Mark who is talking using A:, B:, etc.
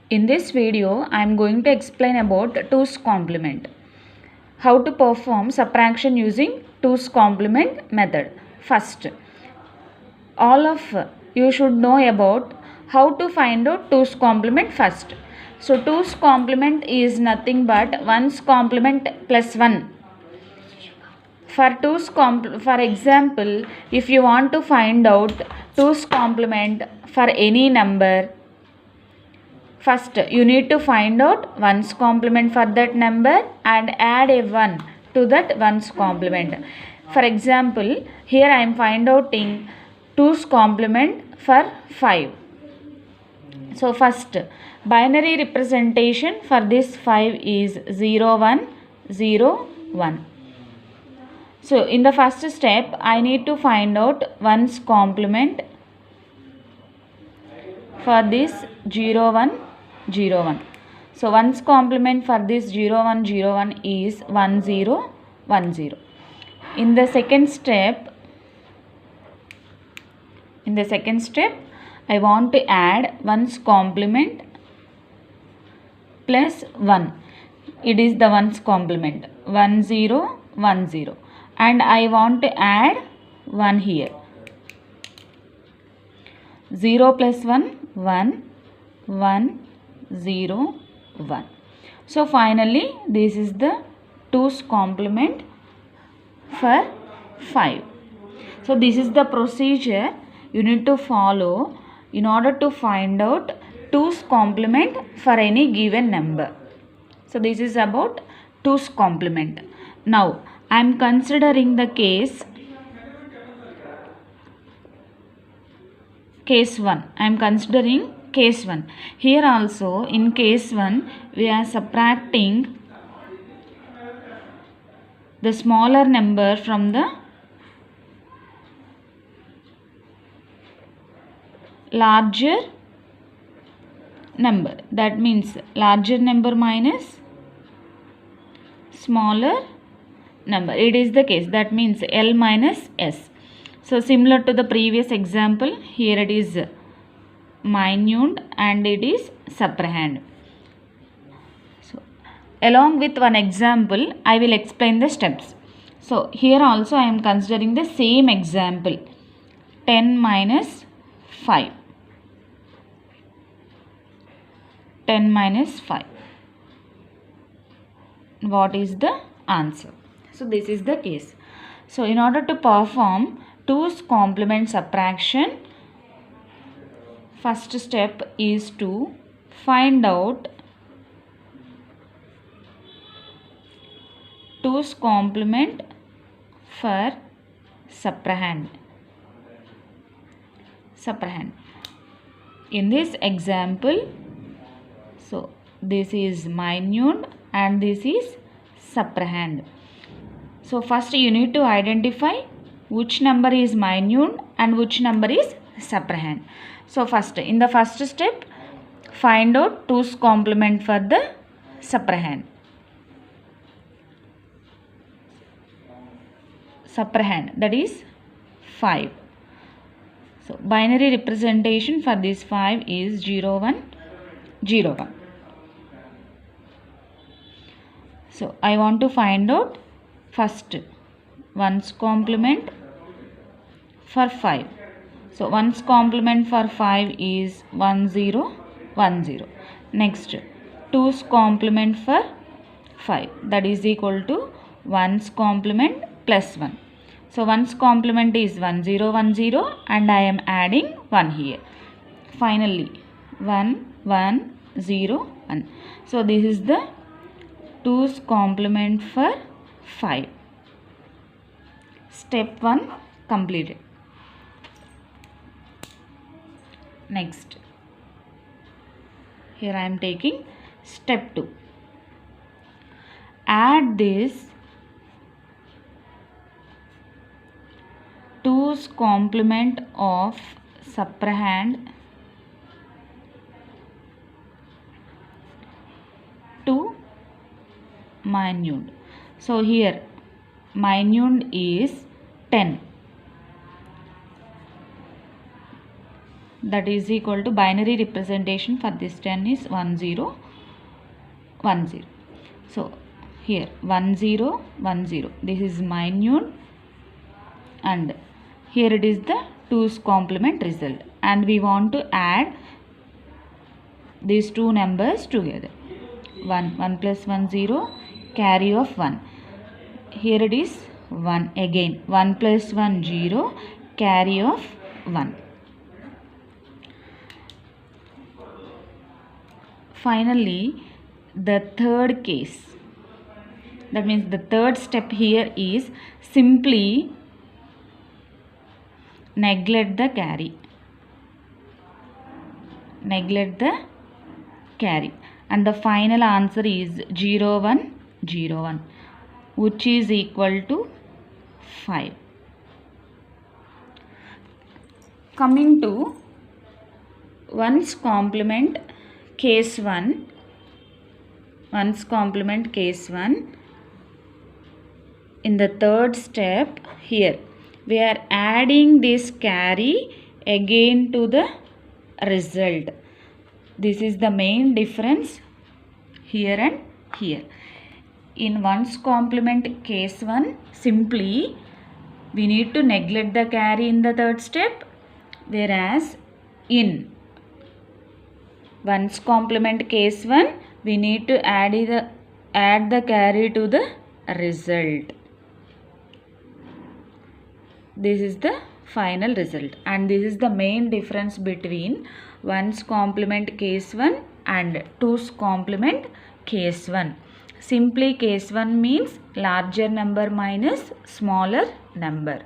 A: In this video, I am going to explain about 2's complement. How to perform subtraction using 2's complement method. First, all of you should know about how to find out 2's complement first. So 2's complement is nothing but 1's complement plus 1. For example, if you want to find out 2's complement for any number, first you need to find out 1's complement for that number and add a 1 to that 1's complement. For example, here I am finding out 2's complement for 5. So first, binary representation for this 5 is 0 1 0 1. So in the first step, I need to find out 1's complement for this 0 1 0 1. So 1's complement for this 0 1 0 1 is 1 0 1 0. In the second step, I want to add 1's complement plus 1. It is the 1's complement 1 0 1 0. And I want to add 1 here. 0 plus 1 1 1 0 1. So finally this is the 2's complement for 5. So this is the procedure you need to follow in order to find out 2's complement for any given number. So this is about 2's complement. Now I am considering the case 1. I am considering case 1. Here also in case 1 we are subtracting the smaller number from the larger number. That means larger number minus smaller number. It is the case. That means L minus S. So similar to the previous example, here it is minute and it is subtrahend. So along with one example, I will explain the steps. So here also I am considering the same example. 10 minus 5. 10 minus 5. What is the answer? So this is the case. So in order to perform 2's complement subtraction, first step is to find out 2's complement for subtrahend. In this example, so this is minute and this is subtrahend. So first you need to identify which number is minute and which number is subtrahend. So first, in the first step, find out 2's complement for the subtrahend. That is 5. So binary representation for this 5 is 0 1 0 1. So I want to find out first 1's complement for 5. So 1's complement for 5 is 1 0 1 0. Next 2's complement for 5, that is equal to 1's complement plus 1. So 1's complement is 1 0 1 0 and I am adding 1 here. Finally 1 1 0 1. So this is the 2's complement for 5. Step 1 completed. Next, here I am taking step 2. Add this 2's complement of subtrahend to minute. So here minute is 10. that is equal to binary representation for this 10 is 1 0 1 0. So here 1 0 1 0, this is minute, and here it is the 2's complement result, and we want to add these two numbers together. 1 plus 1 0, carry of 1. Here it is 1 again. 1 plus 1 0, carry of 1. Finally, the third case, that means the third step here is simply neglect the carry. Neglect the carry, and the final answer is 0 1 0 1, which is equal to 5. Coming to 1's complement case 1. 1's complement case 1. In the third step, here we are adding this carry again to the result. This is the main difference here and here. In 1's complement case 1, simply we need to neglect the carry in the third step, whereas in 1's complement case 1, we need to add the carry to the result. This is the final result, and this is the main difference between 1's complement case 1 and 2's complement case 1. Simply case 1 means larger number minus smaller number.